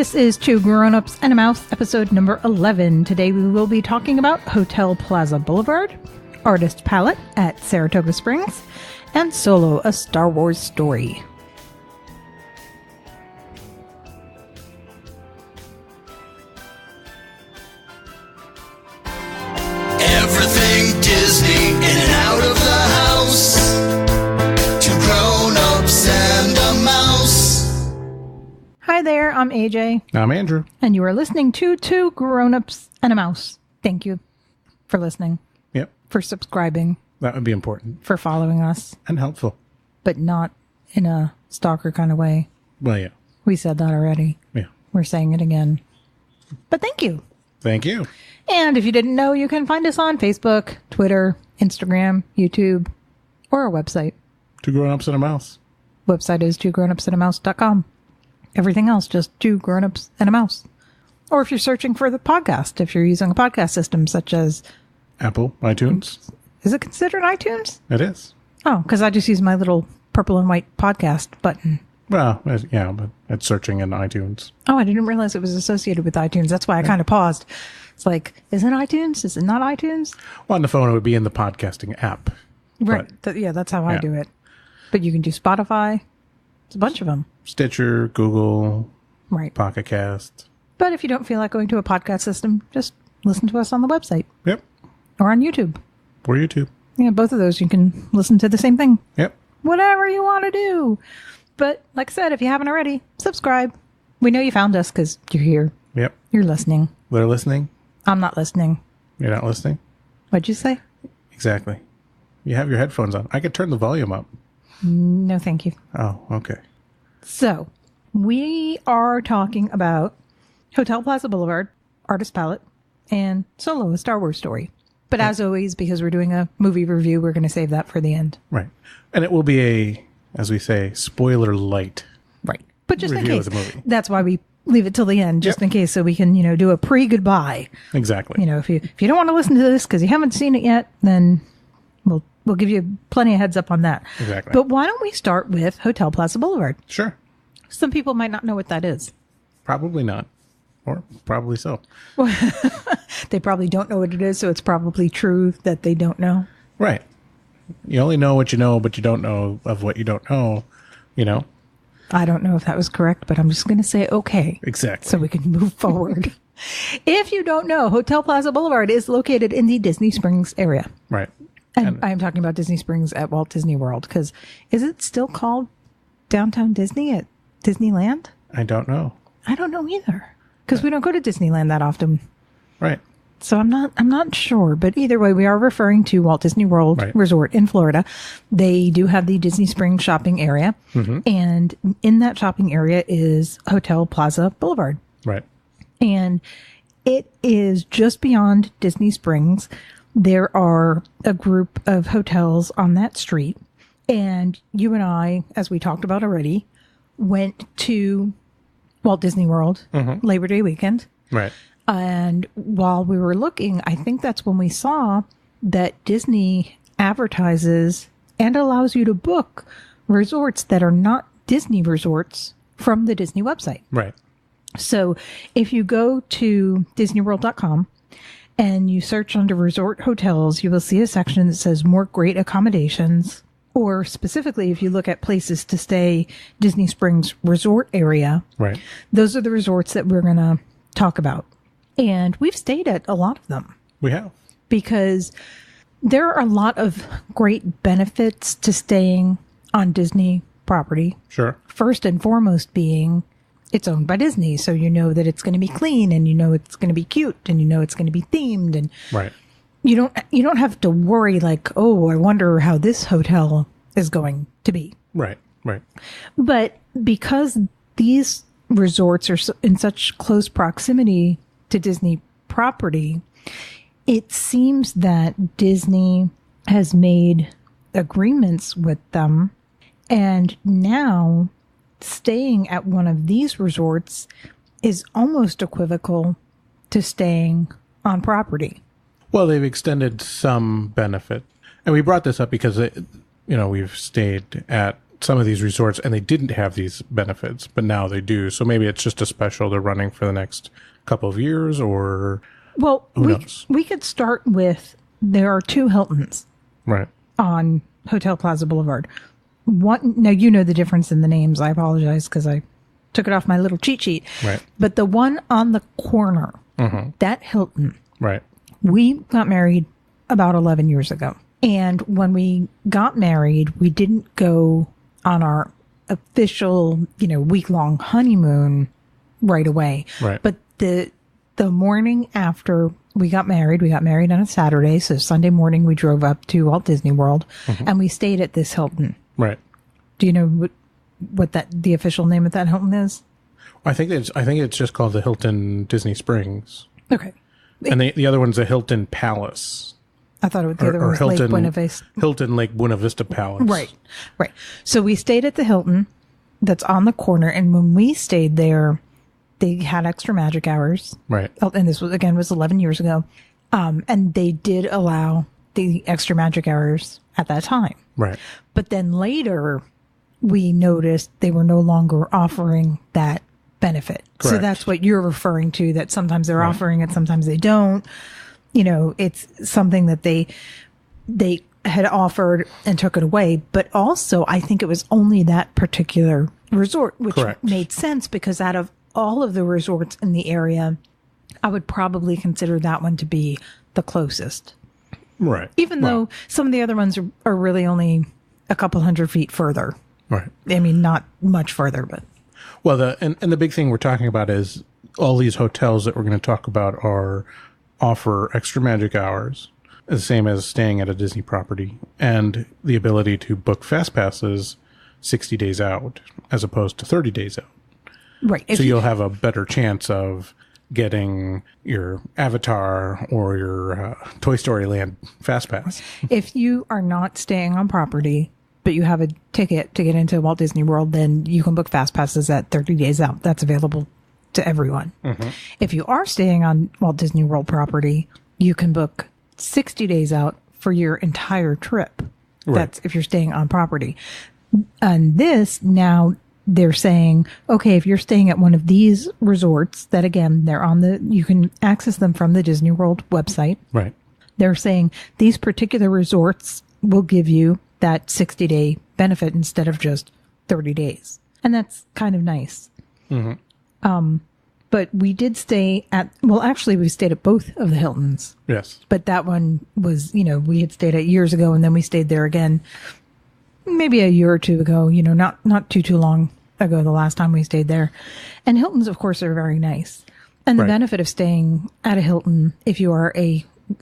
This is Two Grown-Ups and a Mouse, episode number 11. Today we will be talking about Hotel Plaza Blvd, Artist Palette at Saratoga Springs, and Solo, a Star Wars story. Everything Disney in and out of the house. Two grown-ups and a mouse. Hi there, I'm AJ. I'm Andrew. And you are listening to Two Grown-Ups and a Mouse. Thank you for listening, Yep, for subscribing, that would be important for following us, and helpful. but not in a stalker kind of way. Well, yeah. We said that already. Yeah. We're saying it again. But thank you. Thank you. And if you didn't know, you can find us on Facebook, Twitter, Instagram, YouTube, or our website. Two grown-ups and a mouse. Website is twogrownupsandamouse.com. Everything else, just Two Grown-Ups and a Mouse. Or if you're searching for the podcast, if you're using a podcast system such as... Apple, iTunes. Is it considered iTunes? It is. Oh, because I just use my little purple and white podcast button. Well, yeah, but it's searching in iTunes. Oh, I didn't realize it was associated with iTunes. That's why I kind of paused. It's like, is it iTunes? Is it not iTunes? Well, on the phone, it would be in the podcasting app. Right. But Yeah, that's how I yeah. do it. But you can do Spotify. It's a bunch of them. Stitcher, Google, Right. Pocket Cast. But if you don't feel like going to a podcast system, just listen to us on the website Yep. or on YouTube. Or YouTube. Yeah, both of those you can listen to the same thing. Yep. Whatever you want to do. But like I said, if you haven't already, subscribe. We know you found us because you're here. Yep. You're listening. They're listening. I'm not listening. You're not listening? What'd you say? Exactly. You have your headphones on. I could turn the volume up. No, thank you. Oh, okay. So, we are talking about Hotel Plaza Blvd, Artist Palette, and Solo, a Star Wars story. But as always, because we're doing a movie review, we're going to save that for the end. Right. And it will be a, as we say, spoiler light. Right. But just in Review of case. the movie. That's why we leave it till the end, just Yep. in case, so we can, do a pre-goodbye. Exactly. If you don't want to listen to this because you haven't seen it yet, then we'll give you plenty of heads up on that. Exactly. But why don't we start with Hotel Plaza Blvd? Sure. Some people might not know what that is. Probably not. Or probably so. They probably don't know what it is, so it's probably true that they don't know. Right. You only know what you know, but you don't know of what you don't know, I don't know if that was correct, but I'm just going to say okay. Exactly. So we can move forward. If you don't know, Hotel Plaza Blvd is located in the Disney Springs area. Right. And I'm talking about Disney Springs at Walt Disney World, because is it still called Downtown Disney at Disneyland? I don't know. I don't know either, because we don't go to Disneyland that often. Right. So I'm not sure, but either way, we are referring to Walt Disney World Right. Resort in Florida. They do have the Disney Springs shopping area, and in that shopping area is Hotel Plaza Blvd. Right. And it is just beyond Disney Springs. There are a group of hotels on that street, and you and I, as we talked about already, went to Walt Disney World Labor Day weekend. Right. And while we were looking, I think that's when we saw that Disney advertises and allows you to book resorts that are not Disney resorts from the Disney website. Right. So if you go to DisneyWorld.com and you search under resort hotels, you will see a section that says more great accommodations. Or specifically, if you look at places to stay, Disney Springs resort area, Right. those are the resorts that we're going to talk about. And we've stayed at a lot of them We have. because there are a lot of great benefits to staying on Disney property. Sure. First and foremost being it's owned by Disney, so you know that it's going to be clean, and you know it's going to be cute, and you know it's going to be themed, and Right. you don't have to worry like, oh, I wonder how this hotel is going to be. Right. Right. But because these resorts are in such close proximity to Disney property, it seems that Disney has made agreements with them, and now staying at one of these resorts is almost equivocal to staying on property. Well, they've extended some benefit. And we brought this up because, we've stayed at some of these resorts and they didn't have these benefits, but now they do. So maybe it's just a special they're running for the next couple of years, or Well, who knows? we could start with, there are 2 Hiltons Right. on Hotel Plaza Boulevard. One, now you know the difference in the names. I apologize because I took it off my little cheat sheet. Right. But the one on the corner, that Hilton, Right. we got married about 11 years ago. And when we got married, we didn't go on our official, week-long honeymoon right away. Right. But the morning after we got married on a Saturday. So Sunday morning we drove up to Walt Disney World and we stayed at this Hilton. Right. Do you know what the official name of that Hilton is? I think it's just called the Hilton Disney Springs. Okay. And the other one's the Hilton Palace. I thought the other one was Lake Buena Vista. Hilton Lake Buena Vista Palace. Right. So we stayed at the Hilton that's on the corner. And when we stayed there, they had extra magic hours. Right. And this was 11 years ago. And they did allow the extra magic hours at that time. Right. But then later we noticed they were no longer offering that benefit. So Correct. that's what you're referring to, that sometimes they're offering it, sometimes they don't. It's something that they had offered and took it away. But also, I think it was only that particular resort, which Correct. made sense because out of all of the resorts in the area, I would probably consider that one to be the closest. Right. Even though some of the other ones are really only a couple hundred feet further. Right. I mean, not much further, but. Well, the big thing we're talking about is all these hotels that we're going to talk about offer extra magic hours, the same as staying at a Disney property, and the ability to book fast passes 60 days out as opposed to 30 days out. Right. So you'll have a better chance of getting your Avatar or your Toy Story Land fast pass. If you are not staying on property, but you have a ticket to get into Walt Disney World, then you can book fast passes at 30 days out. That's available to everyone. If you are staying on Walt Disney World property, you can book 60 days out for your entire trip. Right. That's if you're staying on property. And this now they're saying, okay, if you're staying at one of these resorts that again, you can access them from the Disney World website. Right. They're saying these particular resorts will give you that 60-day benefit instead of just 30 days. And that's kind of nice. But we did stay we stayed at both of the Hiltons. Yes. But that one was, we had stayed at years ago and then we stayed there again maybe a year or two ago, not too long ago, the last time we stayed there. And Hiltons, of course, are very nice. And the Right. benefit of staying at a Hilton, if you are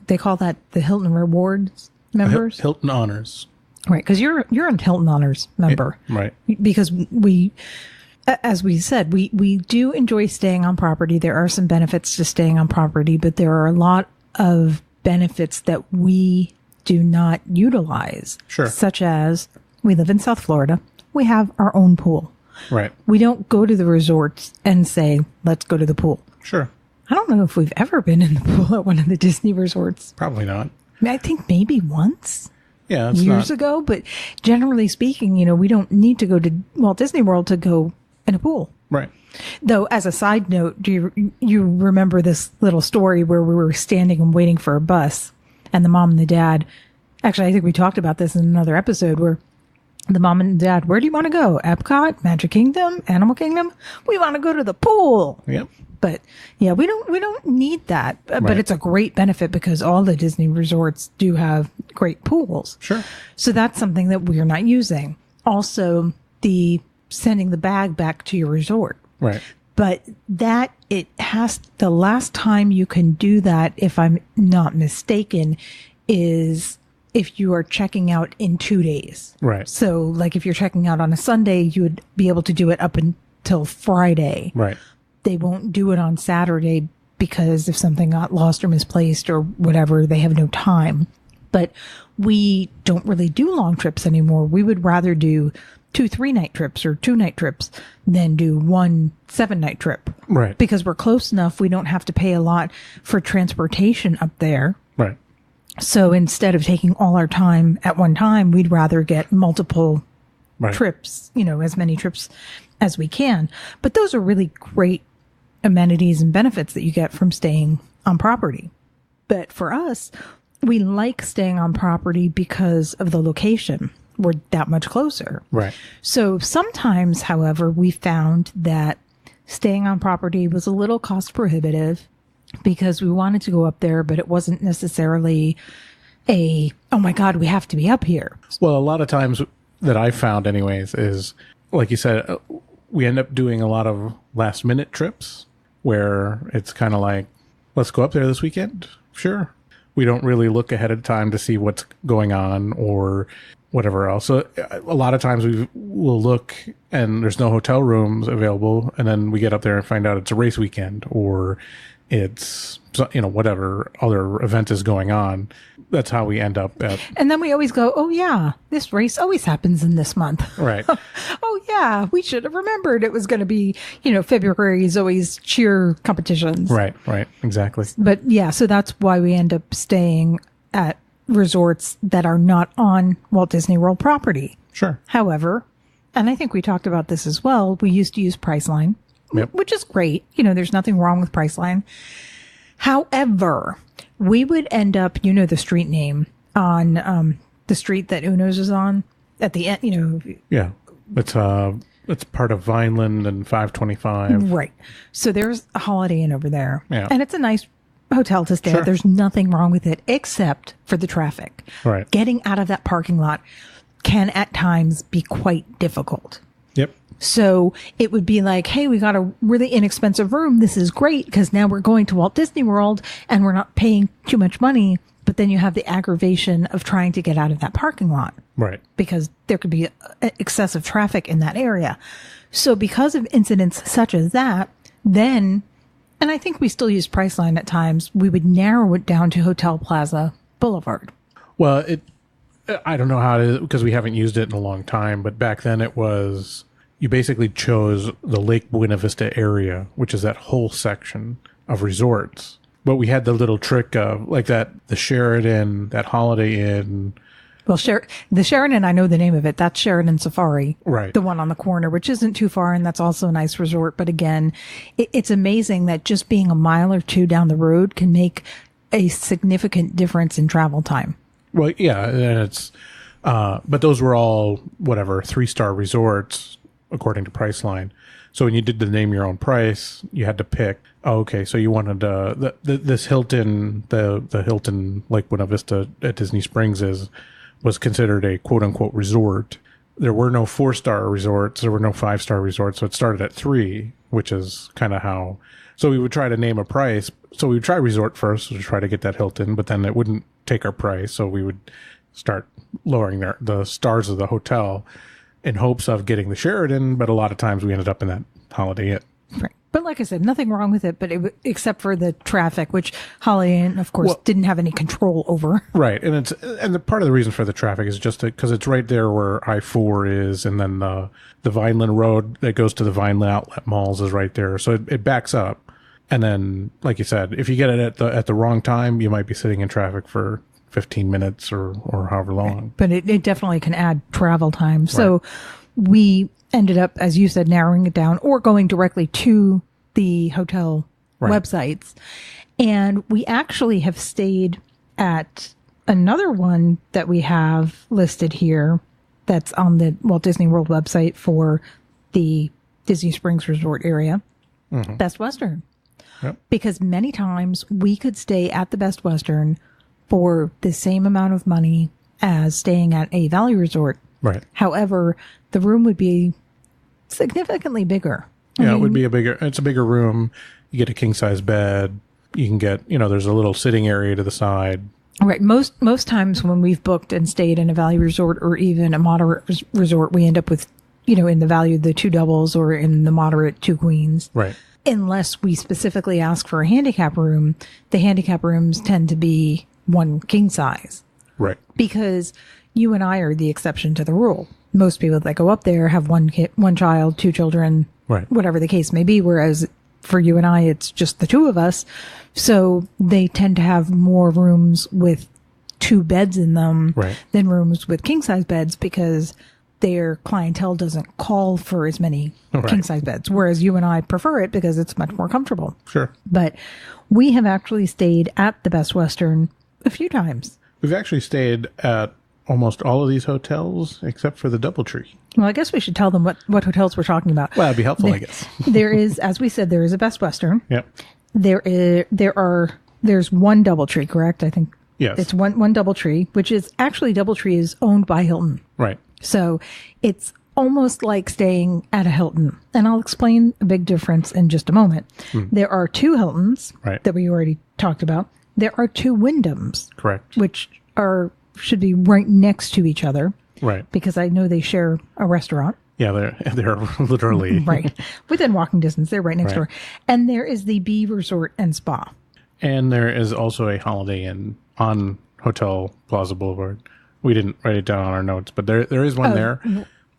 they call that the Hilton Rewards members. Hilton Honors. Right. Because you're a Hilton Honors member. Right. Because as we said, we do enjoy staying on property. There are some benefits to staying on property, but there are a lot of benefits that we do not utilize. Sure. Such as we live in South Florida. We have our own pool. Right. We don't go to the resorts and say, let's go to the pool. Sure. I don't know if we've ever been in the pool at one of the Disney resorts. Probably not. I think maybe once. Yeah. It's Years not. ago, but generally speaking, we don't need to go to Walt Disney World to go in a pool. Right. Though, as a side note, do you remember this little story where we were standing and waiting for a bus, and the mom and the dad? Actually, I think we talked about this in another episode where the mom and dad, where do you want to go? Epcot, Magic Kingdom, Animal Kingdom? We want to go to the pool. Yep. But yeah, we don't need that. But Right. it's a great benefit because all the Disney resorts do have great pools. Sure. So that's something that we're not using. Also, the sending the bag back to your resort. Right. But the last time you can do that, if I'm not mistaken, is if you are checking out in 2 days. Right. So like if you're checking out on a Sunday, you would be able to do it up until Friday. Right. They won't do it on Saturday because if something got lost or misplaced or whatever, they have no time. But we don't really do long trips anymore. We would rather do 2 3-night trips or 2-night trips than do 1 7-night trip. Right. Because we're close enough, we don't have to pay a lot for transportation up there. Right. So instead of taking all our time at one time, we'd rather get multiple trips, as many trips as we can. But those are really great amenities and benefits that you get from staying on property. But for us, we like staying on property because of the location. We're that much closer. Right. So sometimes, however, we found that staying on property was a little cost prohibitive because we wanted to go up there, but it wasn't necessarily oh my God, we have to be up here. Well, a lot of times that I found anyways is, like you said, we end up doing a lot of last minute trips where it's kind of like, let's go up there this weekend. Sure. We don't really look ahead of time to see what's going on or whatever else. So a lot of times we'll look and there's no hotel rooms available. And then we get up there and find out it's a race weekend or it's, whatever other event is going on. That's how we end up at. And then we always go, oh yeah, this race always happens in this month. Right. Oh yeah, we should have remembered it was going to be, February is always cheer competitions. Right. Exactly. But yeah, so that's why we end up staying at resorts that are not on Walt Disney World property. Sure. However, and I think we talked about this as well, we used to use Priceline, which is great. There's nothing wrong with Priceline. However, we would end up, the street name on the street that Uno's is on at the end, Yeah. It's part of Vineland and 525. Right. So there's a Holiday Inn over there. Yeah. And it's a nice hotel to stay at. There's nothing wrong with it except for the traffic. Right. Getting out of that parking lot can at times be quite difficult. Yep. So it would be like, hey, we got a really inexpensive room. This is great because now we're going to Walt Disney World and we're not paying too much money. But then you have the aggravation of trying to get out of that parking lot. Right. Because there could be excessive traffic in that area. So because of incidents such as that, then, and I think we still use Priceline at times, we would narrow it down to Hotel Plaza Boulevard. Well, I don't know how to, because we haven't used it in a long time, but back then it was, you basically chose the Lake Buena Vista area, which is that whole section of resorts. But we had the little trick of like the Sheridan, that Holiday Inn. Well, the Sheridan, I know the name of it. That's Sheridan Safari. Right. The one on the corner, which isn't too far. And that's also a nice resort. But again, it's amazing that just being a mile or two down the road can make a significant difference in travel time. Well, yeah. And it's, but those were all, 3-star resorts, according to Priceline. So when you did the name your own price, you had to pick, so you wanted this Hilton, the Hilton Lake Buena Vista at Disney Springs was considered a quote-unquote resort. There were no 4-star resorts. There were no 5-star resorts. So it started at 3, which is kind of how. So we would try to name a price. So we would try resort first to try to get that Hilton, but then it wouldn't take our price. So we would start lowering the stars of the hotel in hopes of getting the Sheridan. But a lot of times we ended up in that Holiday Inn. Right. But like I said, nothing wrong with it, but except for the traffic, which Holiday Inn, of course, didn't have any control over. Right. And part of the reason for the traffic is just because it's right there where I-4 is, and then the Vineland Road that goes to the Vineland Outlet Malls is right there. So it backs up. And then, like you said, if you get it at the wrong time, you might be sitting in traffic for 15 minutes or however long. Right. But it definitely can add travel time. So we ended up, as you said, narrowing it down or going directly to the hotel websites. And we actually have stayed at another one that we have listed here that's on the Walt Disney World website for the Disney Springs Resort area, Best Western. Yep. Because many times we could stay at the Best Western for the same amount of money as staying at a Valley Resort. Right. However, the room would be significantly bigger. It would be it's a bigger room. You get a king size bed. You can get, there's a little sitting area to the side. Right. Most times when we've booked and stayed in a Valley Resort or even a moderate resort, we end up with, in the value of the 2 doubles or in the moderate 2 queens. Right. Unless we specifically ask for a handicap room, the handicap rooms tend to be 1 king size. Right. Because you and I are the exception to the rule. Most people that go up there have 1 child, 2 children, right, whatever the case may be. Whereas for you and I, it's just the 2 of us. So they tend to have more rooms with 2 beds in them than rooms with king size beds because their clientele doesn't call for as many king size beds, whereas you and I prefer it because it's much more comfortable. Sure. But we have actually stayed at the Best Western a few times. We've actually stayed at almost all of these hotels except for the Doubletree. Well, I guess we should tell them what hotels we're talking about. Well, that'd be helpful, I guess. There is, as we said, there is a Best Western. Yep. There's one Doubletree, correct? I think. Yes. It's one Doubletree, which is actually Doubletree is owned by Hilton. Right. So it's almost like staying at a Hilton. And I'll explain a big difference in just a moment. There are two Hiltons that we already talked about. There are two Wyndhams. Correct. Which should be right next to each other. Right. Because I know they share a restaurant. Yeah, they're literally right within walking distance. They're right next door. And there is the B Resort and Spa. And there is also a Holiday Inn on Hotel Plaza Boulevard. We didn't write it down on our notes, but there is one there.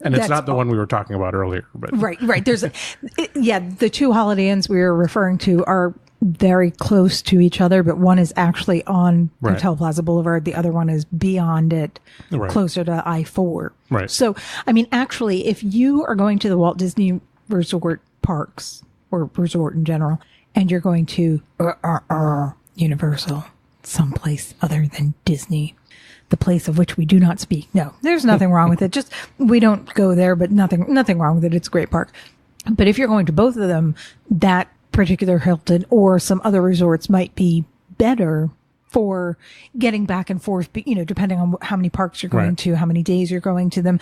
And it's not the one we were talking about earlier. But Right. There's the two Holiday Inns we were referring to are very close to each other, but one is actually on Hotel Plaza Boulevard. The other one is beyond it, closer to I-4. Right. So, I mean, actually, if you are going to the Walt Disney Resort parks or resort in general, and you're going to Universal, someplace other than Disney, the place of which we do not speak. No, there's nothing wrong with it. Just, we don't go there, but nothing wrong with it. It's a great park. But if you're going to both of them, that particular Hilton or some other resorts might be better for getting back and forth, depending on how many parks you're going to, how many days you're going to them.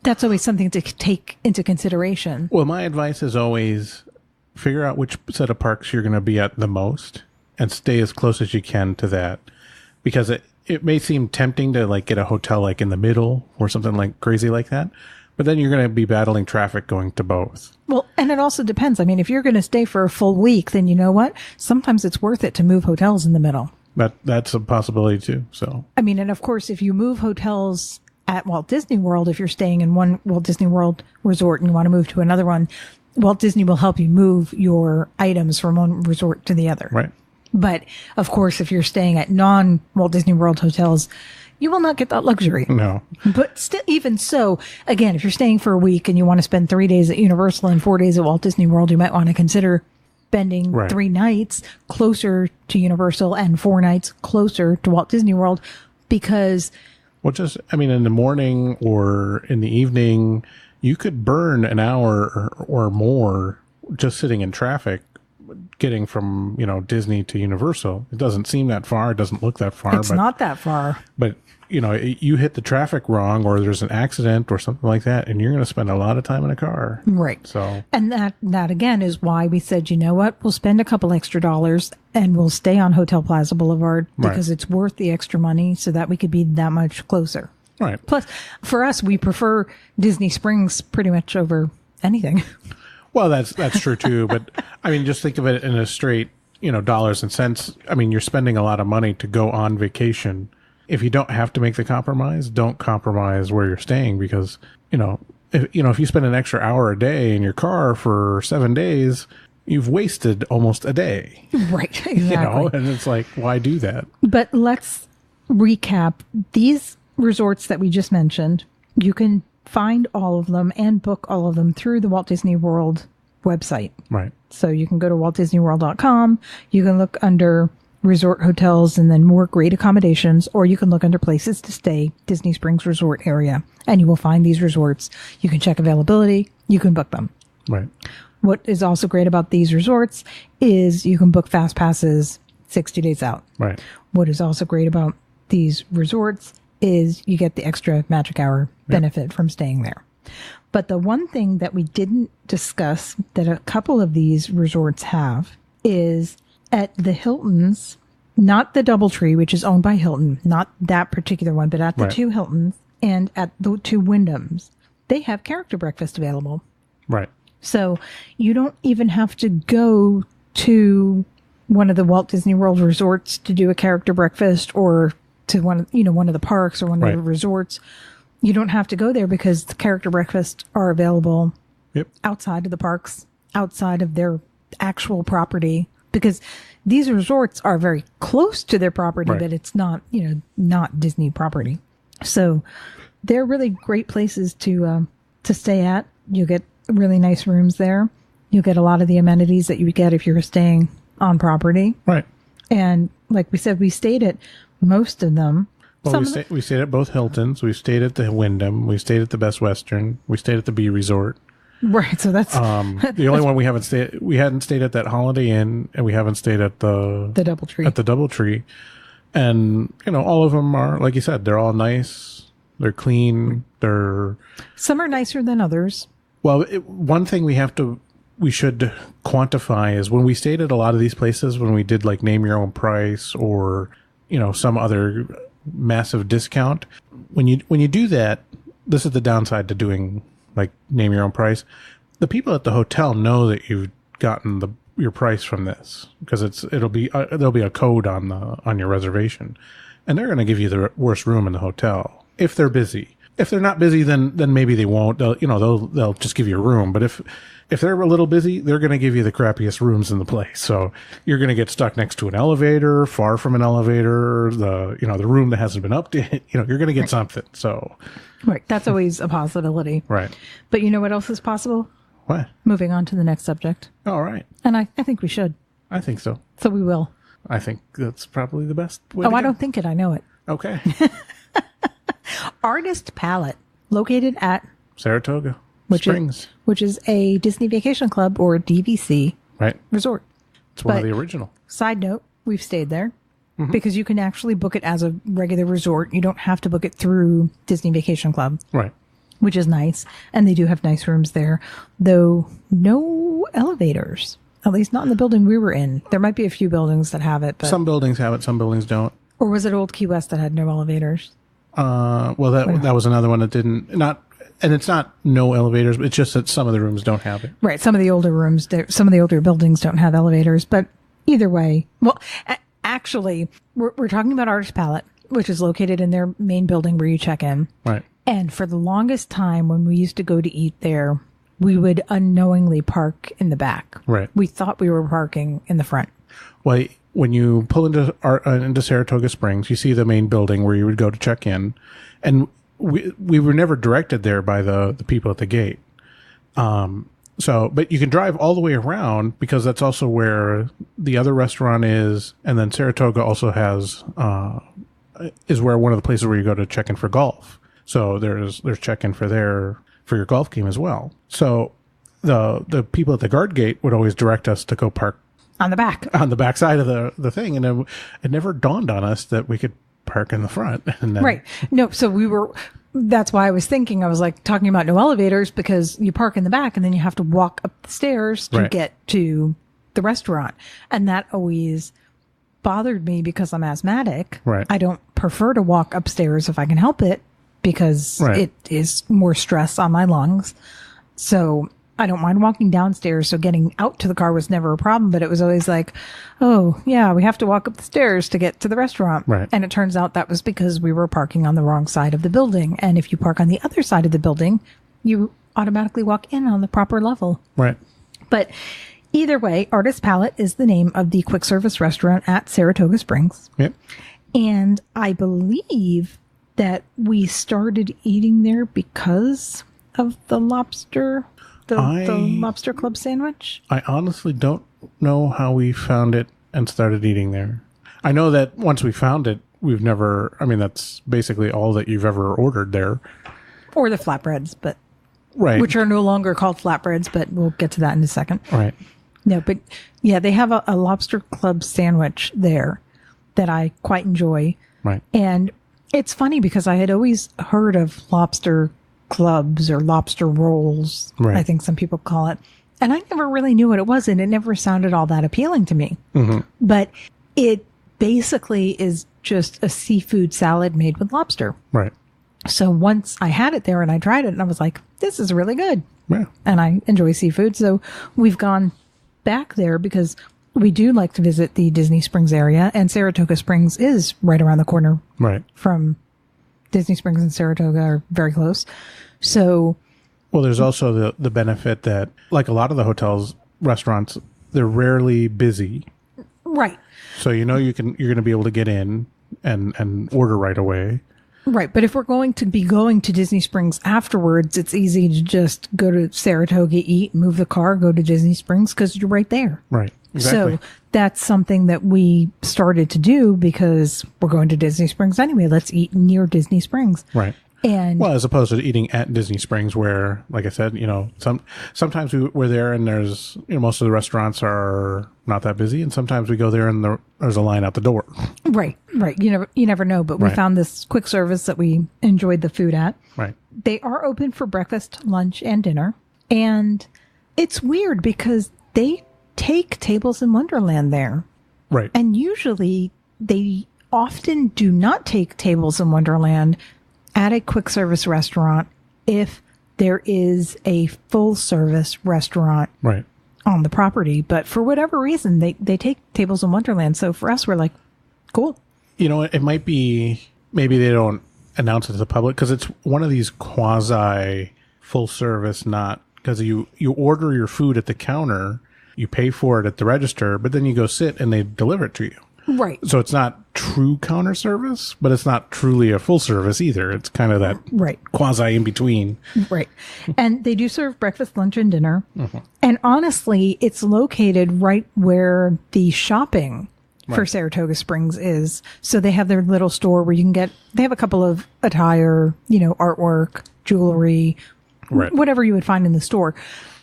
That's always something to take into consideration. Well, my advice is always figure out which set of parks you're going to be at the most and stay as close as you can to that, because it may seem tempting to like get a hotel like in the middle or something like crazy like that. But then you're going to be battling traffic going to both. Well, and it also depends. I mean, if you're going to stay for a full week, then you know what? Sometimes it's worth it to move hotels in the middle. That's a possibility too. So, I mean, and of course, if you move hotels at Walt Disney World, if you're staying in one Walt Disney World resort and you want to move to another one, Walt Disney will help you move your items from one resort to the other. Right. But of course, if you're staying at non-Walt Disney World hotels, you will not get that luxury. No. But still, even so, again, if you're staying for a week and you want to spend 3 days at Universal and 4 days at Walt Disney World, you might want to consider spending 3 nights closer to Universal and 4 nights closer to Walt Disney World, because... Well, in the morning or in the evening, you could burn an hour or more just sitting in traffic getting from, Disney to Universal. It doesn't seem that far. It doesn't look that far. It's not that far. But, you hit the traffic wrong or there's an accident or something like that, and you're going to spend a lot of time in a car. Right. So, and that again is why we said, you know what, we'll spend a couple extra dollars and we'll stay on Hotel Plaza Boulevard because it's worth the extra money so that we could be that much closer. Right. Plus, for us, we prefer Disney Springs pretty much over anything. Well, that's true too. But just think of it in a straight, dollars and cents. You're spending a lot of money to go on vacation. If you don't have to make the compromise, don't compromise where you're staying, because, if you spend an extra hour a day in your car for 7 days, you've wasted almost a day. Right. Exactly. And it's like, why do that? But let's recap these resorts that we just mentioned. You can find all of them and book all of them through the Walt Disney World website. Right. So you can go to waltdisneyworld.com. You can look under resort hotels and then more great accommodations, or you can look under places to stay, Disney Springs Resort area, and you will find these resorts. You can check availability. You can book them. Right. What is also great about these resorts is you can book fast passes 60 days out. Right. What is also great about these resorts is you get the extra magic hour benefit from staying there. But the one thing that we didn't discuss that a couple of these resorts have is at the Hiltons, not the Doubletree, which is owned by Hilton, not that particular one, but at the two Hiltons and at the two Wyndhams, they have character breakfast available. Right. So you don't even have to go to one of the Walt Disney World resorts to do a character breakfast, or to one of the parks or one of the resorts. You don't have to go there because the character breakfasts are available outside of the parks, outside of their actual property, because these resorts are very close to their property, but it's not, not Disney property. So they're really great places to stay at. You get really nice rooms there. You'll get a lot of the amenities that you would get if you were staying on property. Right. And like we said, we stayed at most of them. Well, we stayed at both Hiltons. We stayed at the Wyndham. We stayed at the Best Western. We stayed at the B Resort. Right. So that's the only one we hadn't stayed at that Holiday Inn, and we haven't stayed at the DoubleTree. At the DoubleTree. And, all of them are, like you said, they're all nice. They're clean. Some are nicer than others. Well, one thing we should quantify is when we stayed at a lot of these places, when we did like name your own price or, some other massive discount, when you do that, this is the downside to doing like name your own price. The people at the hotel know that you've gotten your price from this because there'll be a code on your reservation, and they're going to give you the worst room in the hotel if they're busy. If they're not busy, then maybe they won't. They'll just give you a room. But if they're a little busy, they're going to give you the crappiest rooms in the place. So you're going to get stuck next to an elevator, far from an elevator, the room that hasn't been updated. You're going to get something. So right, that's always a possibility. Right. But you know what else is possible? What? Moving on to the next subject. All right. And I think we should. I think so. So we will. I think that's probably the best way. I don't think it. I know it. Okay. Artist Palette, located at Saratoga Springs, which is a Disney Vacation Club or DVC resort. It's one of the original. Side note, we've stayed there because you can actually book it as a regular resort. You don't have to book it through Disney Vacation Club. Right. Which is nice. And they do have nice rooms there, though no elevators, at least not in the building we were in. There might be a few buildings that have it. But some buildings have it, some buildings don't. Or was it Old Key West that had no elevators? Well, that was another one that didn't. And it's not no elevators. It's just that some of the rooms don't have it. Right. Some of the older rooms, some of the older buildings don't have elevators. But either way, well, actually, we're talking about Artist Palette, which is located in their main building where you check in. Right. And for the longest time, when we used to go to eat there, we would unknowingly park in the back. Right. We thought we were parking in the front. Well, when you pull into Saratoga Springs, you see the main building where you would go to check in, and we were never directed there by the people at the gate. But you can drive all the way around because that's also where the other restaurant is, and then Saratoga also is where one of the places where you go to check in for golf. So there's check-in for your golf game as well. So the people at the guard gate would always direct us to go park on the back side of the thing, and it never dawned on us that we could park in the front. And then, right. No, so that's why I was thinking, I was like talking about no elevators because you park in the back and then you have to walk up the stairs to get to the restaurant. And that always bothered me because I'm asthmatic. Right. I don't prefer to walk upstairs if I can help it because it is more stress on my lungs. So I don't mind walking downstairs. So getting out to the car was never a problem, but it was always like, oh yeah, we have to walk up the stairs to get to the restaurant. Right. And it turns out that was because we were parking on the wrong side of the building. And if you park on the other side of the building, you automatically walk in on the proper level. Right. But either way, Artist Palette is the name of the quick service restaurant at Saratoga Springs. Yep. And I believe that we started eating there because of the lobster club sandwich. I honestly don't know how we found it and started eating there. I know that once we found it, that's basically all that you've ever ordered there. Or the flatbreads, but right, which are no longer called flatbreads, but we'll get to that in a second. Right. No, but yeah, they have a lobster club sandwich there that I quite enjoy. Right. And it's funny because I had always heard of lobster clubs or lobster rolls, I think some people call it. And I never really knew what it was, and it never sounded all that appealing to me. Mm-hmm. But it basically is just a seafood salad made with lobster. Right. So once I had it there and I tried it, and I was like, this is really good. Yeah. And I enjoy seafood. So we've gone back there because we do like to visit the Disney Springs area, and Saratoga Springs is right around the corner. Right. From Disney Springs and Saratoga are very close. So, well, there's also the benefit that, like a lot of the hotels, restaurants, they're rarely busy. Right. So you're going to be able to get in and order right away. Right. But if we're going to be going to Disney Springs afterwards, it's easy to just go to Saratoga, eat, move the car, go to Disney Springs because you're right there. Right. Exactly. So that's something that we started to do because we're going to Disney Springs anyway. Let's eat near Disney Springs. Right. And well, as opposed to eating at Disney Springs, where, like I said, sometimes we're there and there's, most of the restaurants are not that busy, and sometimes we go there and there's a line out the door. Right. You never know, but we found this quick service that we enjoyed the food at. Right. They are open for breakfast, lunch, and dinner, and it's weird because they take Tables in Wonderland there. Right. And usually they often do not take Tables in Wonderland at a quick service restaurant if there is a full service restaurant right. on the property. But for whatever reason, they take Tables in Wonderland. So for us, we're like, cool. It might be, maybe they don't announce it to the public because it's one of these quasi full service, not because you order your food at the counter, you pay for it at the register, but then you go sit and they deliver it to you. Right. So it's not true counter service, but it's not truly a full service either. It's kind of that quasi in between. Right. And they do serve breakfast, lunch, and dinner. Mm-hmm. And honestly, it's located right where the shopping for Saratoga Springs is. So they have their little store where you can they have a couple of attire, artwork, jewelry, whatever you would find in the store.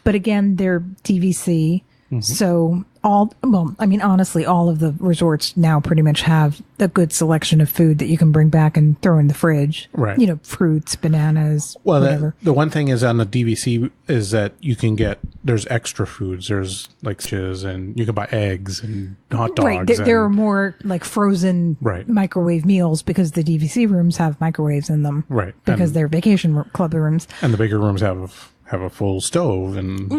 But again, they're DVC. Mm-hmm. So honestly, all of the resorts now pretty much have a good selection of food that you can bring back and throw in the fridge. Right. Fruits, bananas, whatever. The one thing is on the DVC is that you can there's extra foods. There's like cheese and you can buy eggs and hot dogs. Right. There are more like frozen microwave meals because the DVC rooms have microwaves in them. Right. Because they're vacation club rooms. And the bigger rooms have a full stove and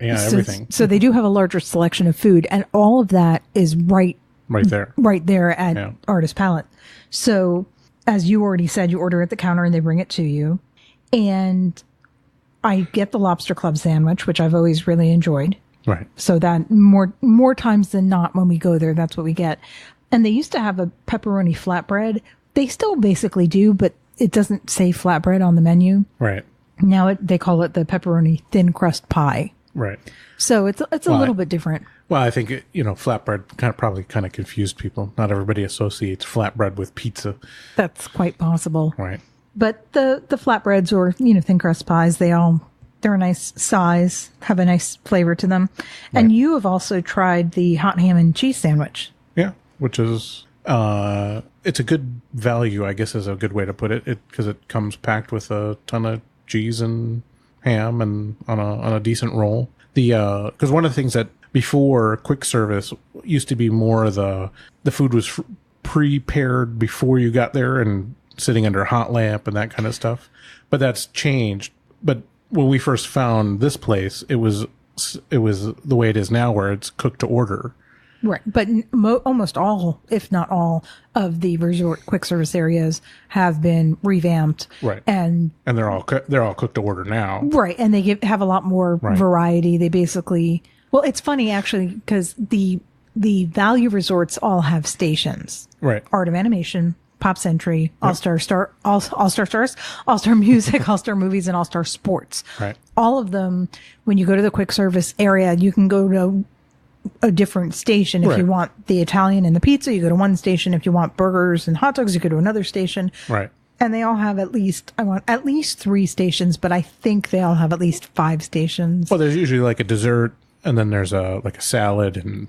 everything. So they do have a larger selection of food, and all of that is right there at Artist Palette. So as you already said, you order at the counter and they bring it to you. And I get the Lobster Club sandwich, which I've always really enjoyed. Right. So that more times than not when we go there, that's what we get. And they used to have a pepperoni flatbread. They still basically do, but it doesn't say flatbread on the menu. Right. Now they call it the pepperoni thin crust pie. Right. So it's a little bit different. Well, I think, flatbread probably confused people. Not everybody associates flatbread with pizza. That's quite possible. Right. But the flatbreads or, thin crust pies, they're a nice size, have a nice flavor to them. Right. And you have also tried the hot ham and cheese sandwich. Yeah, which is, it's a good value, I guess is a good way to put it. Because it comes packed with a ton of cheese and ham and on a decent roll. Because one of the things that before quick service used to be more the food was prepared before you got there and sitting under a hot lamp and that kind of stuff. But that's changed. But when we first found this place, it was the way it is now, where it's cooked to order. Right. But almost all, if not all, of the resort quick service areas have been revamped. Right. And they're all cooked to order now. Right. And they have a lot more variety. They basically, well, it's funny actually, because the value resorts all have stations. Right. Art of Animation, Pop Century, All-Star Stars, All-Star Music, All-Star Movies, and All-Star Sports. Right. All of them, when you go to the quick service area, you can go to a different station. If you want the Italian and the pizza, you go to one station. If you want burgers and hot dogs, you go to another station. Right. And they all have at least 3 stations, but I think they all have at least 5 stations. Well, there's usually like a dessert, and then there's a salad and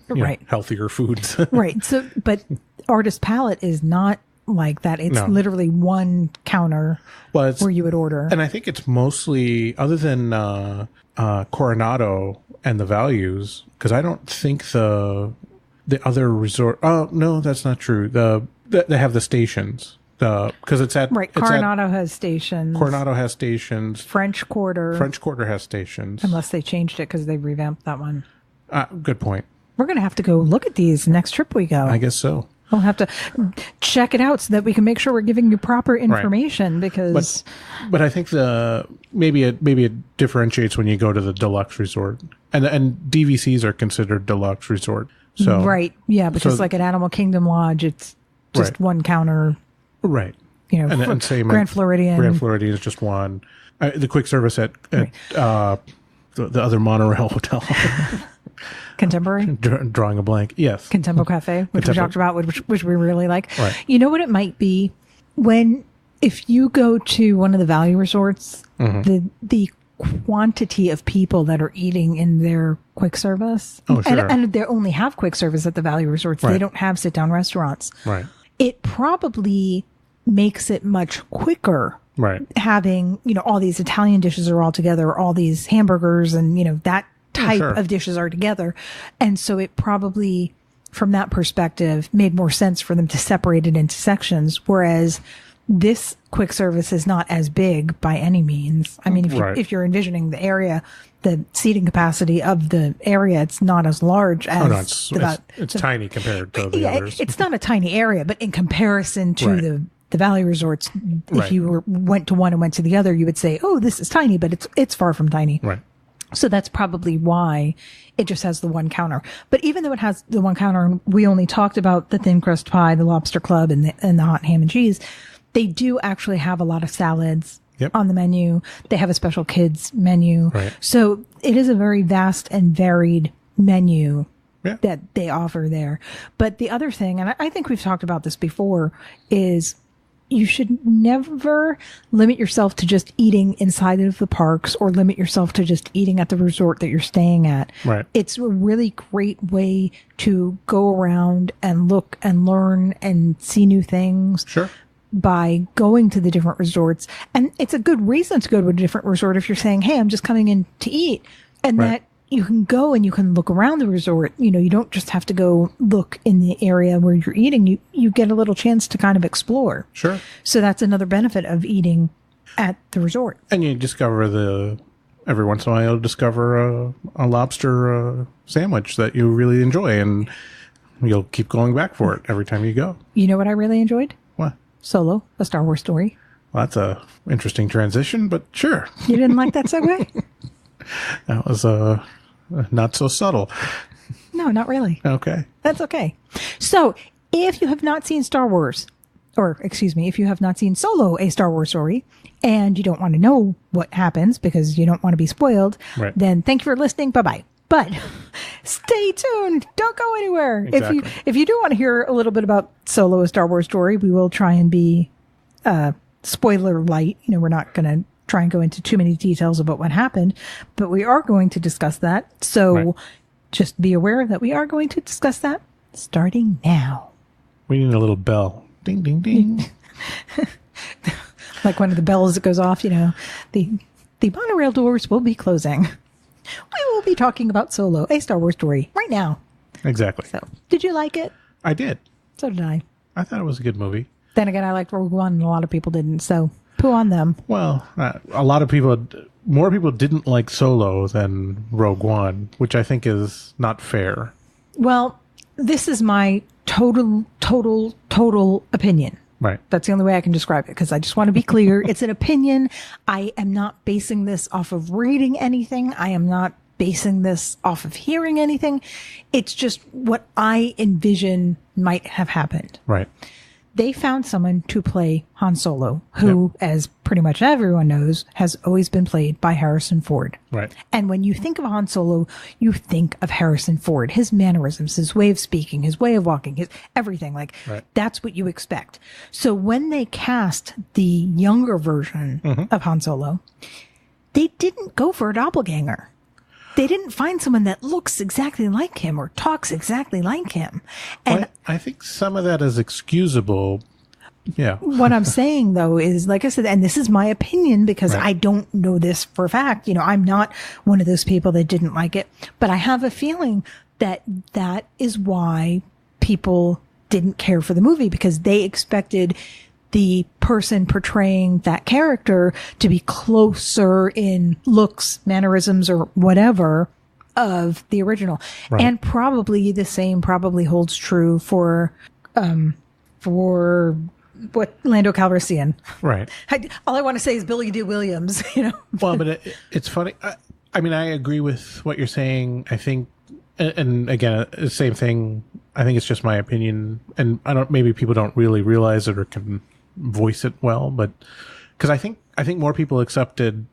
healthier foods. Right. So, but Artist Palette is not like that. It's literally one counter where you would order. And I think it's mostly, other than Coronado and the values, because I don't think the other resort. Oh no, that's not true. They have the stations. Because it's at Coronado has stations. Coronado has stations. French Quarter has stations. Unless they changed it because they revamped that one. Good point. We're gonna have to go look at these next trip we go. I guess so. We'll have to check it out so that we can make sure we're giving you proper information because. But I think maybe it differentiates when you go to the deluxe resort, and DVCs are considered deluxe resort. So right, yeah, because like at Animal Kingdom Lodge, it's just one counter. Right. and same Grand Floridian. Grand Floridian is just one. The quick service at the other monorail hotel. Contemporary? Drawing a blank. Yes. Contempo Cafe, which we talked about, which we really like. Right. You know what it might be? If you go to one of the value resorts, the quantity of people that are eating in their quick service, Oh, sure. and they only have quick service at the value resorts. Right. They don't have sit-down restaurants. Right. It probably makes it much quicker Right. having, all these Italian dishes are all together, all these hamburgers and, that type sure. of dishes are together. And so it probably, from that perspective, made more sense for them to separate it into sections. Whereas this quick service is not as big by any means. I mean, if you're envisioning the area, the seating capacity of the area, it's not as large as it's tiny compared to the others. It's not a tiny area, but in comparison to Right. the Valley resorts, if Right. you went to one and went to the other, you would say, "Oh, this is tiny," but it's far from tiny. Right. So that's probably why it just has the one counter. But even though it has the one counter, and we only talked about the thin crust pie, the Lobster Club, and the hot ham and cheese, they do actually have a lot of salads Yep. on the menu. They have a special kids menu. Right. So it is a very vast and varied menu Yeah. that they offer there. But the other thing, and I think we've talked about this before, is you should never limit yourself to just eating inside of the parks or limit yourself to just eating at the resort that you're staying at. Right. It's a really great way to go around and look and learn and see new things. Sure. By going to the different resorts. And it's a good reason to go to a different resort if you're saying, hey, I'm just coming in to eat. And Right. that you can go and you can look around the resort. You don't just have to go look in the area where you're eating. You get a little chance to kind of explore. Sure. So that's another benefit of eating at the resort. And you discover every once in a while you'll discover a lobster sandwich that you really enjoy, and you'll keep going back for it every time you go. You know what I really enjoyed? What? Solo, a Star Wars story. Well, that's a interesting transition, but sure. You didn't like that segue? That was not so subtle. No, not really. Okay. That's okay. So, if you have not seen Star Wars, if you have not seen Solo, a Star Wars story, and you don't want to know what happens because you don't want to be spoiled, Right. then thank you for listening. Bye-bye. But stay tuned. Don't go anywhere. Exactly. If you do want to hear a little bit about Solo, a Star Wars story, we will try and be spoiler light. We're not going to try and go into too many details about what happened, but we are going to discuss that. So Right. just be aware that we are going to discuss that starting now. We need a little bell. Ding, ding, ding. Like one of the bells that goes off, the monorail doors will be closing. We will be talking about Solo, a Star Wars story, right now. Exactly. So, did you like it? I did. So did I. I thought it was a good movie. Then again, I liked Rogue One, and a lot of people didn't. So, poo on them. Well, a lot of people, more people didn't like Solo than Rogue One, which I think is not fair. Well, this is my total opinion. Right. That's the only way I can describe it, because I just want to be clear. It's an opinion. I am not basing this off of reading anything. I am not basing this off of hearing anything. It's just what I envision might have happened. Right. They found someone to play Han Solo, who, as pretty much everyone knows, has always been played by Harrison Ford. Right. And when you think of Han Solo, you think of Harrison Ford, his mannerisms, his way of speaking, his way of walking, his everything. Right. That's what you expect. So when they cast the younger version of Han Solo, they didn't go for a doppelganger. They didn't find someone that looks exactly like him or talks exactly like him. And I think some of that is excusable. Yeah. what I'm saying, though, is, like I said, and this is my opinion because Right. I don't know this for a fact. I'm not one of those people that didn't like it, but I have a feeling that that is why people didn't care for the movie, because they expected the person portraying that character to be closer in looks, mannerisms, or whatever of the original. Right. And probably the same holds true for what Lando Calrissian. Right. All I want to say is Billy D. Williams, Well, but it's funny. I mean, I agree with what you're saying. I think, and again, the same thing. I think it's just my opinion, and maybe people don't really realize it or can voice it well, but because I think more people accepted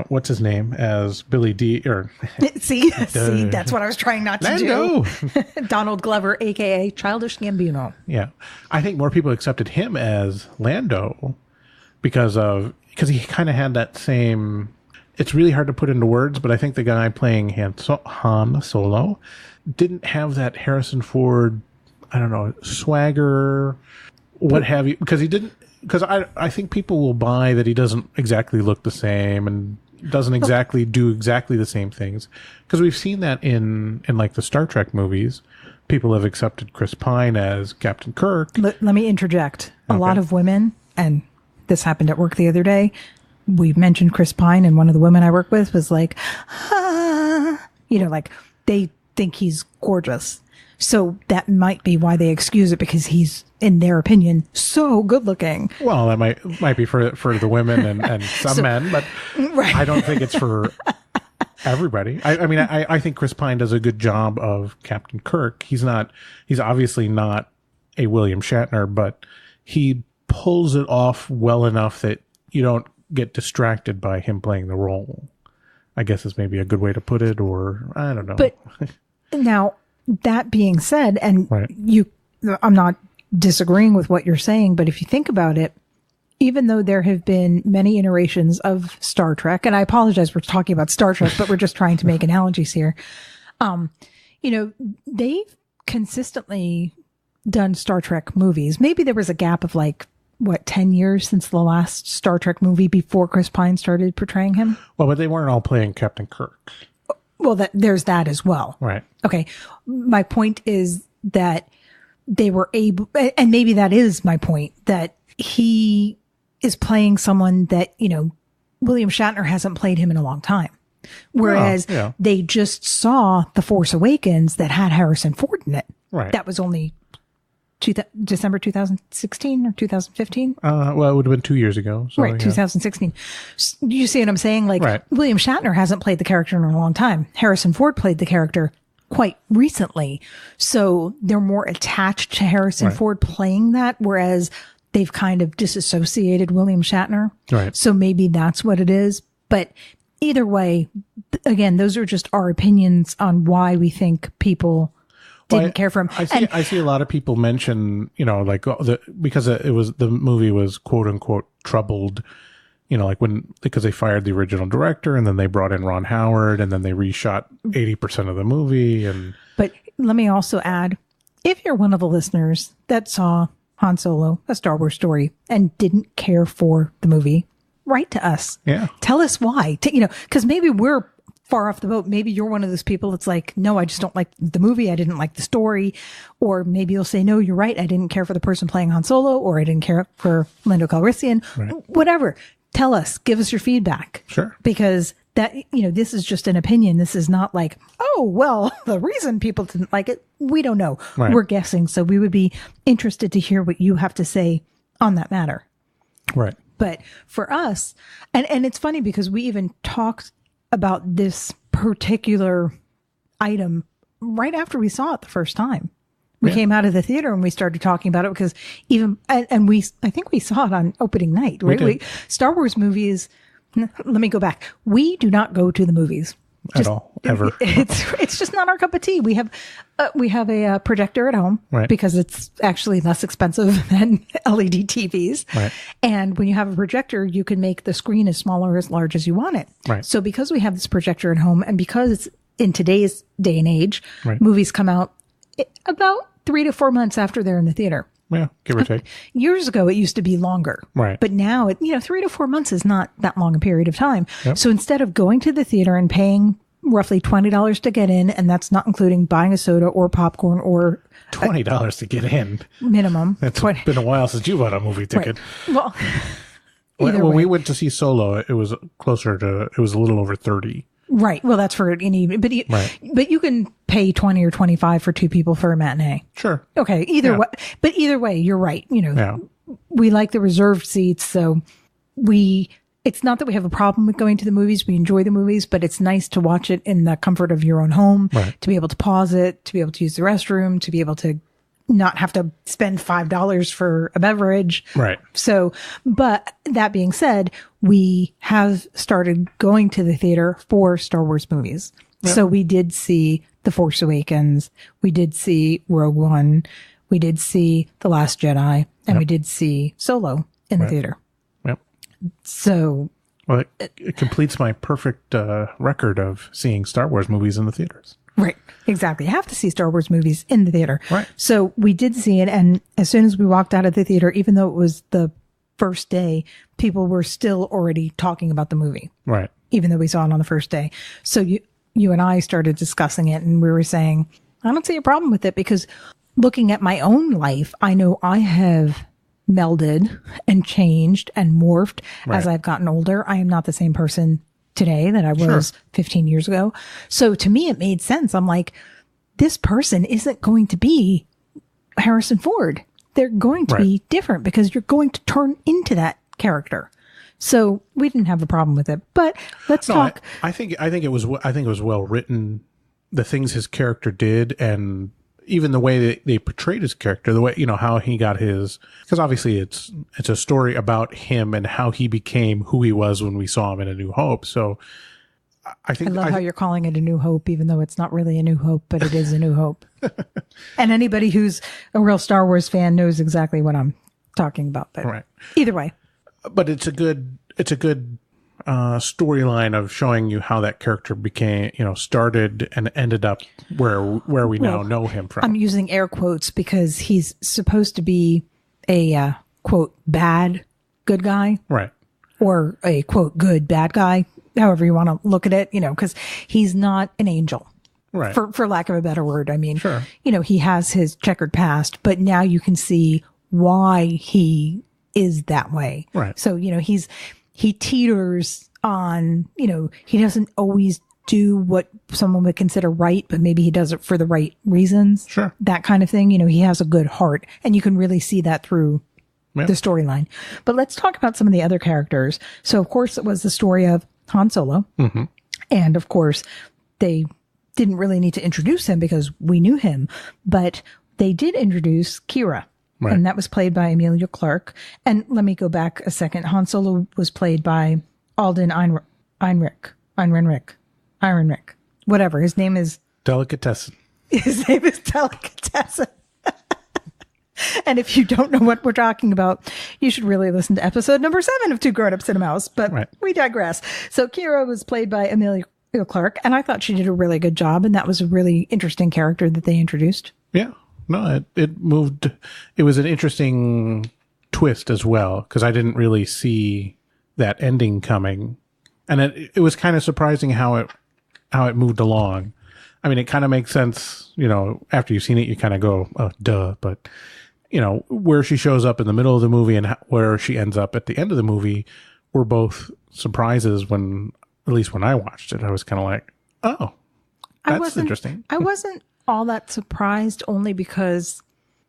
what's his name as Billy D. Or see, that's what I was trying not to Lando. do. Donald Glover, aka Childish Gambino. Yeah, I think more people accepted him as Lando because he kind of had that same. It's really hard to put into words, but I think the guy playing Han Solo didn't have that Harrison Ford, I don't know, swagger, what have you, because he didn't. Because I think people will buy that he doesn't exactly look the same and doesn't exactly do exactly the same things. Because we've seen that in like the Star Trek movies. People have accepted Chris Pine as Captain Kirk. Let me interject. A lot of women, and this happened at work the other day, we mentioned Chris Pine, and one of the women I work with was like, like they think he's gorgeous. So that might be why they excuse it, because he's, in their opinion, so good looking. Well, that might be for the women and some men, but right. I don't think it's for everybody. I think Chris Pine does a good job of Captain Kirk. He's obviously not a William Shatner, but he pulls it off well enough that you don't get distracted by him playing the role, I guess is maybe a good way to put it, or I don't know. But now, that being said, and right. I'm not disagreeing with what you're saying, but if you think about it, even though there have been many iterations of Star Trek, and I apologize, we're talking about Star Trek, but we're just trying to make analogies here. They've consistently done Star Trek movies. Maybe there was a gap of 10 years since the last Star Trek movie before Chris Pine started portraying him? Well, but they weren't all playing Captain Kirk. Well, there's that as well. Right. Okay. My point is that they were able, and maybe that is my point, that he is playing someone that, William Shatner hasn't played him in a long time. Whereas they just saw The Force Awakens that had Harrison Ford in it. Right. That was only December 2016 or 2015? Well, it would have been 2 years ago. So, right, 2016. You see what I'm saying? Right. William Shatner hasn't played the character in a long time. Harrison Ford played the character quite recently. So they're more attached to Harrison Ford playing that, whereas they've kind of disassociated William Shatner. Right. So maybe that's what it is. But either way, again, those are just our opinions on why we think people didn't care for him. I see a lot of people mention, because the movie was quote unquote troubled, because they fired the original director and then they brought in Ron Howard and then they reshot 80% of the movie. But let me also add, if you're one of the listeners that saw Han Solo, A Star Wars Story, and didn't care for the movie, write to us. Yeah. Tell us why. Because maybe we're far off the boat. Maybe you're one of those people that's like, no, I just don't like the movie. I didn't like the story. Or maybe you'll say, no, you're right. I didn't care for the person playing Han Solo, or I didn't care for Lando Calrissian. Right. Whatever. Tell us. Give us your feedback. Sure. Because that, this is just an opinion. This is not like, oh, well, the reason people didn't like it, we don't know. Right. We're guessing. So we would be interested to hear what you have to say on that matter. Right. But for us, and it's funny because we even talked about this particular item right after we saw it the first time. We came out of the theater and we started talking about it because I think we saw it on opening night, right? Star Wars movies, let me go back. We do not go to the movies. At all, ever. It's just not our cup of tea. We have a projector at home because it's actually less expensive than LED TVs. Right. And when you have a projector, you can make the screen as small or as large as you want it. Right. So because we have this projector at home, and because it's in today's day and age, movies come out about 3 to 4 months after they're in the theater. Yeah, give or take. Years ago, it used to be longer. Right. But now, 3 to 4 months is not that long a period of time. Yep. So instead of going to the theater and paying roughly $20 to get in, and that's not including buying a soda or popcorn or $20 to get in. Minimum. It's been a while since you bought a movie ticket. Right. Well, when we went to see Solo, it was it was a little over 30. Right. Well, that's for an evening, but you can pay 20 or 25 for two people for a matinee. Sure. Okay. Either way, but either way, you're right. We like the reserved seats. So it's not that we have a problem with going to the movies. We enjoy the movies, but it's nice to watch it in the comfort of your own home, to be able to pause it, to be able to use the restroom, to be able to not have to spend $5 for a beverage. Right. So, but that being said, we have started going to the theater for Star Wars movies. Yep. So we did see The Force Awakens. We did see Rogue One. We did see The Last Jedi. And we did see Solo in the theater. Yep. So. Well, it completes my perfect record of seeing Star Wars movies in the theaters. Right. Exactly. You have to see Star Wars movies in the theater. Right. So we did see it. And as soon as we walked out of the theater, even though it was the first day, people were still already talking about the movie. Right. Even though we saw it on the first day. So you and I started discussing it, and we were saying, I don't see a problem with it, because looking at my own life, I know I have melded and changed and morphed as I've gotten older. I am not the same person today that I was 15 years ago. So to me, it made sense. I'm like, this person isn't going to be Harrison Ford. They're going to be different, because you're going to turn into that character. So we didn't have a problem with it, but let's talk. I think it was well written. The things his character did, and even the way that they portrayed his character, the way, how he got his, because obviously it's a story about him and how he became who he was when we saw him in A New Hope. So I love how you're calling it A New Hope, even though it's not really A New Hope, but it is A New Hope. And anybody who's a real Star Wars fan knows exactly what I'm talking about. But either way. But it's a good storyline of showing you how that character became, started and ended up where we now know him from. I'm using air quotes because he's supposed to be a quote bad good guy, right? Or a quote good bad guy, however you want to look at it, because he's not an angel, right? For lack of a better word. I mean, he has his checkered past, but now you can see why he is that way, right? So he teeters on, he doesn't always do what someone would consider right, but maybe he does it for the right reasons. Sure. That kind of thing. He has a good heart, and you can really see that through the storyline. But let's talk about some of the other characters. So, of course, it was the story of Han Solo. Mm-hmm. And, of course, they didn't really need to introduce him because we knew him, but they did introduce Kira. Right. And that was played by Emilia Clarke. And let me go back a second. Han Solo was played by Alden Ehrenreich. Whatever. His name is... Delicatessen. His name is Delicatessen. And if you don't know what we're talking about, you should really listen to episode number 7 of Two Grown-Ups and a Mouse. But we digress. So Kira was played by Emilia Clarke, and I thought she did a really good job. And that was a really interesting character that they introduced. Yeah. No, it moved. It was an interesting twist as well, because I didn't really see that ending coming, and it was kind of surprising how it moved along. I mean, it kind of makes sense, after you've seen it, you kind of go, oh, duh. But where she shows up in the middle of the movie and where she ends up at the end of the movie were both surprises. At least when I watched it, I was kind of like, oh, that's interesting. I wasn't all that surprised, only because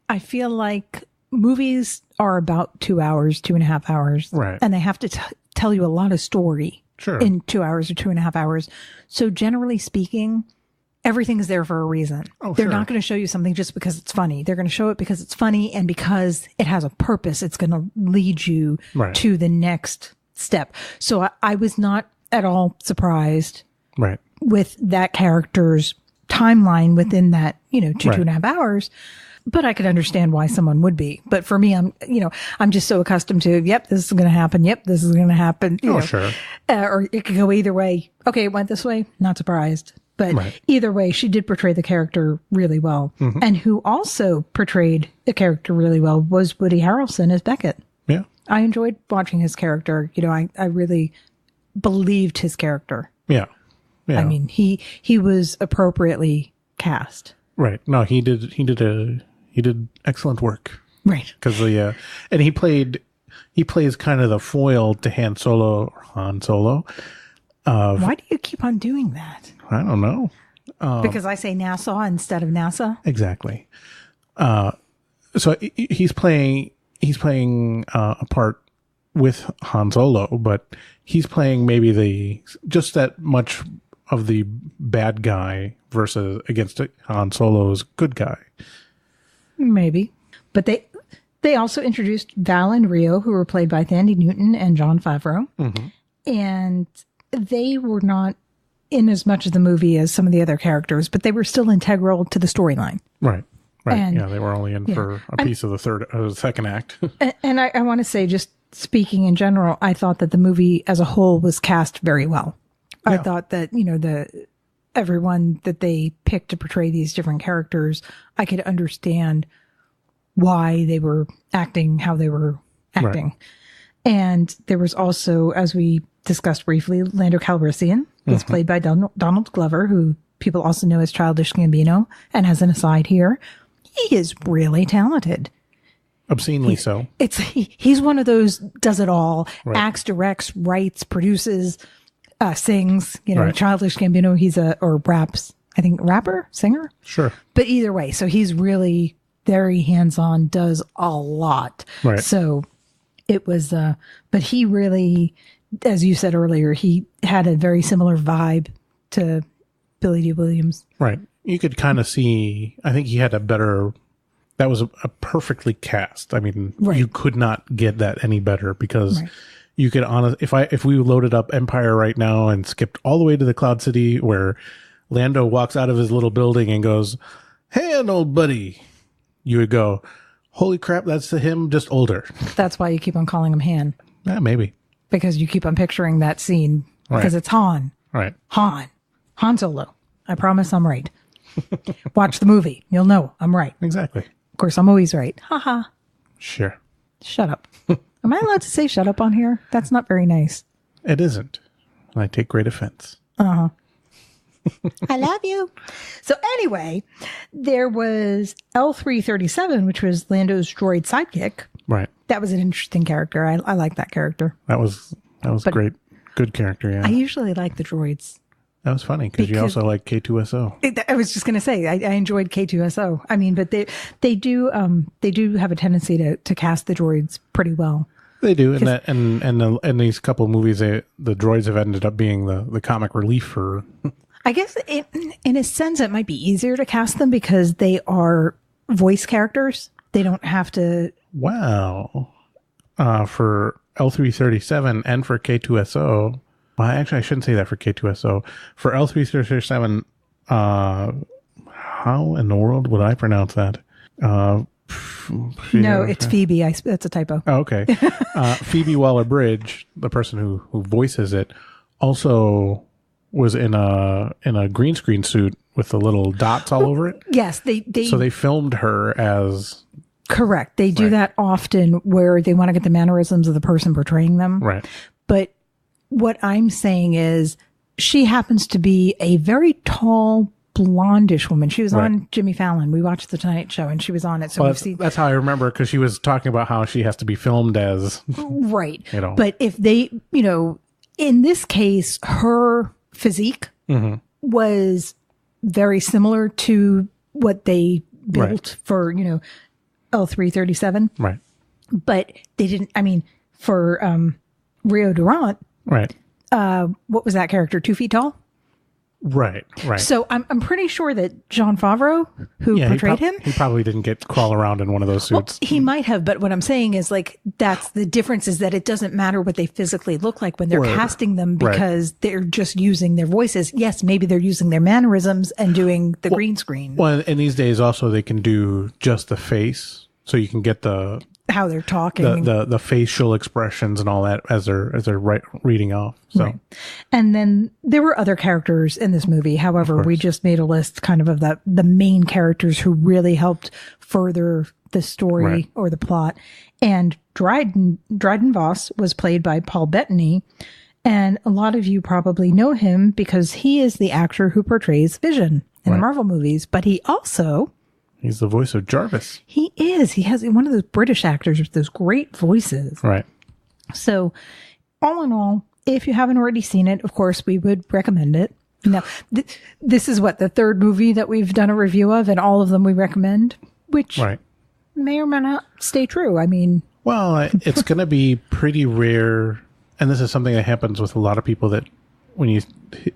I feel like movies are about 2 hours, 2.5 hours. Right. And they have to tell you a lot of story in 2 hours or 2.5 hours. So generally speaking, everything is there for a reason. Oh, They're not going to show you something just because it's funny. They're going to show it because it's funny, and because it has a purpose. It's going to lead you to the next step. So I was not at all surprised with that character's timeline within that, 2.5 hours, but I could understand why someone would be. But for me, I'm just so accustomed to, yep, this is going to happen. Yep, this is going to happen. Or it could go either way. Okay, it went this way. Not surprised. But either way, she did portray the character really well. Mm-hmm. And who also portrayed the character really well was Woody Harrelson as Beckett. Yeah. I enjoyed watching his character. I really believed his character. Yeah. Yeah. I mean, he was appropriately cast. Right. No, he did excellent work. Right. Because and he plays kind of the foil to Han Solo. Why do you keep on doing that? I don't know. Because I say Nassau instead of NASA. Exactly. So he's playing a part with Han Solo, but he's playing maybe just that much of the bad guy versus against Han Solo's good guy. Maybe. But they also introduced Val and Rio, who were played by Thandie Newton and Jon Favreau. Mm-hmm. And they were not in as much of the movie as some of the other characters, but they were still integral to the storyline. Right. And, they were only in for a piece of the second act. and I want to say, just speaking in general, I thought that the movie as a whole was cast very well. Yeah. I thought that, everyone that they picked to portray these different characters, I could understand why they were acting how they were acting. Right. And there was also, as we discussed briefly, Lando Calrissian was played by Donald Glover, who people also know as Childish Gambino. And as an aside here, he is really talented. Obscenely so. He's one of those does it all, acts, directs, writes, produces, sings. Right. Childish Gambino, or raps. I think rapper, singer. Sure. But either way, so he's really very hands-on, does a lot. Right. So it was, but he really, as you said earlier, he had a very similar vibe to Billy D. Williams. Right. You could kind of see, I think he had that was a perfectly cast. I mean, you could not get that any better because you could if we loaded up Empire right now and skipped all the way to the Cloud City where Lando walks out of his little building and goes, "Hey, old buddy," you would go, "Holy crap, that's him, just older." That's why you keep on calling him Han. Yeah, maybe. Because you keep on picturing that scene because it's Han. Right. Han Solo. I promise I'm right. Watch the movie. You'll know I'm right. Exactly. Of course, I'm always right. Haha. Sure. Shut up. Am I allowed to say shut up on here? That's not very nice. It isn't. And I take great offense. Uh-huh. I love you. So anyway, there was L337, which was Lando's droid sidekick. Right. That was an interesting character. I like that character. That was great. Good character, yeah. I usually like the droids. That was funny because you also like K2SO. I was just going to say I enjoyed K2SO. I mean, but they do have a tendency to cast the droids pretty well. They do, and these couple of movies, the droids have ended up being the comic relief for. I guess in a sense it might be easier to cast them because they are voice characters. They don't have to. Wow, for L337 and for K2SO. Well, actually, I shouldn't say that for K2SO. For L337, how in the world would I pronounce that? No, it's Phoebe. That's a typo. Oh, okay. Phoebe Waller-Bridge, the person who voices it, also was in a green screen suit with the little dots all over it. Yes, So they filmed her as. Correct. They do that often where they want to get the mannerisms of the person portraying them. Right. But what I'm saying is she happens to be a very tall, blondish woman. She was on Jimmy Fallon. We watched The Tonight Show and she was on it. So that's how I remember because she was talking about how she has to be filmed as. Right. But if they, in this case, her physique was very similar to what they built for, L337. Right. But they didn't, for Rio Durant. Right. What was that character? 2 feet tall? Right. So I'm pretty sure that Jon Favreau, who portrayed him, he probably didn't crawl around in one of those suits. Well, he might have, but what I'm saying is that's the difference is that it doesn't matter what they physically look like when they're casting them because they're just using their voices. Yes, maybe they're using their mannerisms and doing the green screen. Well, and these days also they can do just the face, so you can get how they're talking, the facial expressions and all that as they're reading off. So, right. And then there were other characters in this movie. However, we just made a list kind of the main characters who really helped further the story or the plot. And Dryden Voss was played by Paul Bettany, and a lot of you probably know him because he is the actor who portrays Vision in the Marvel movies. But he's the voice of Jarvis. He is. He has one of those British actors with those great voices. Right. So, all in all, if you haven't already seen it, of course, we would recommend it. Now, this is the third movie that we've done a review of, and all of them we recommend, which may or may not stay true. Well, it's going to be pretty rare, and this is something that happens with a lot of people that when you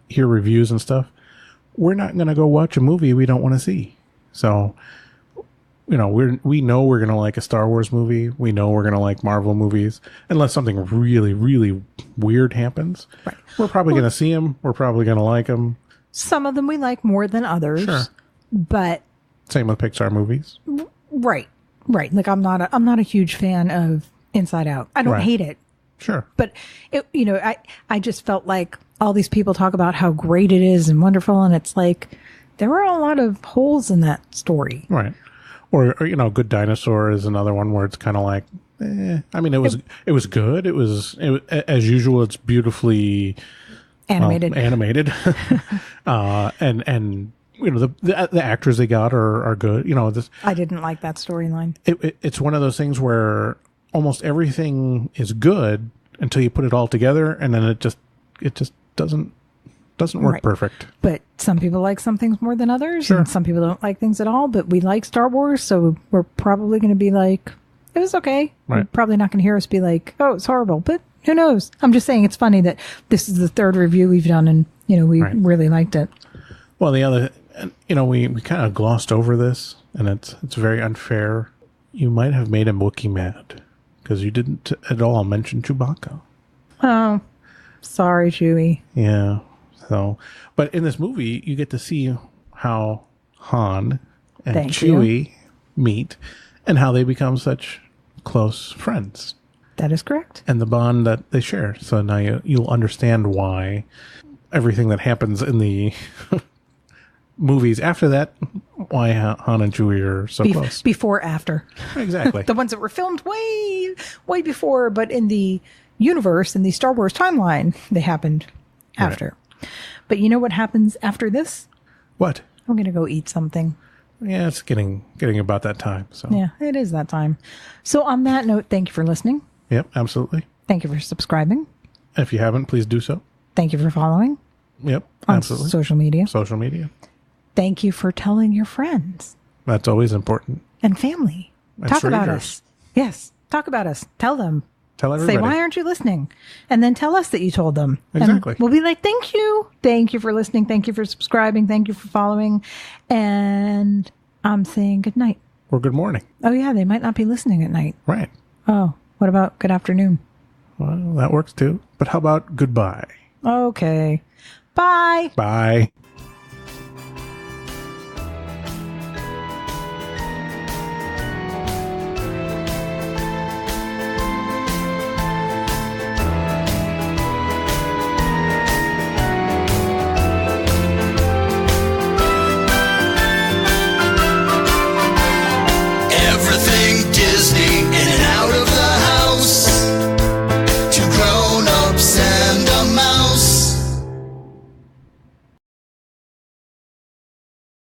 hear reviews and stuff, we're not going to go watch a movie we don't want to see. So, we know we're going to like a Star Wars movie. We know we're going to like Marvel movies, unless something really, really weird happens. Right. We're probably going to see them. We're probably going to like them. Some of them we like more than others. Sure. But same with Pixar movies. Right. Like I'm not a huge fan of Inside Out. I don't hate it. Sure. But I just felt like all these people talk about how great it is and wonderful, and it's like there were a lot of holes in that story. Right. Or Good Dinosaur is another one where it's kind of like, I mean, it was good. It was as usual. It's beautifully animated, and the actors they got are good. I didn't like that storyline. It's one of those things where almost everything is good until you put it all together, and then it just doesn't work perfect. But some people like some things more than others, sure. And some people don't like things at all. But we like Star Wars, so we're probably going to be like, it was okay. Right. You're probably not going to hear us be like, oh, it's horrible. But who knows? I'm just saying it's funny that this is the third review we've done, and we really liked it. Well, the other, we kind of glossed over this, and it's very unfair. You might have made a Wookiee mad because you didn't at all mention Chewbacca. Oh, sorry, Chewie. Yeah. So, but in this movie, you get to see how Han and Chewie meet and how they become such close friends. That is correct. And the bond that they share. So now you'll understand why everything that happens in the movies after that, why Han and Chewie are so close. Before, after. Exactly. The ones that were filmed way, way before, but in the universe, in the Star Wars timeline, they happened after. Right. But you know what happens after this? What? I'm going to go eat something. Yeah, it's getting about that time. So yeah, it is that time. So on that note, thank you for listening. Yep, absolutely. Thank you for subscribing. If you haven't, please do so. Thank you for following. Yep, on absolutely. Social media. Social media. Thank you for telling your friends. That's always important. And family. And talk strangers. about us. Yes, talk about us. Tell them. Tell everybody. Say, why aren't you listening? And then tell us that you told them. Exactly. And we'll be like, thank you. Thank you for listening. Thank you for subscribing. Thank you for following. And I'm saying good night. Or good morning. Oh, yeah. They might not be listening at night. Right. Oh, what about good afternoon? Well, that works too. But how about goodbye? Okay. Bye. Bye.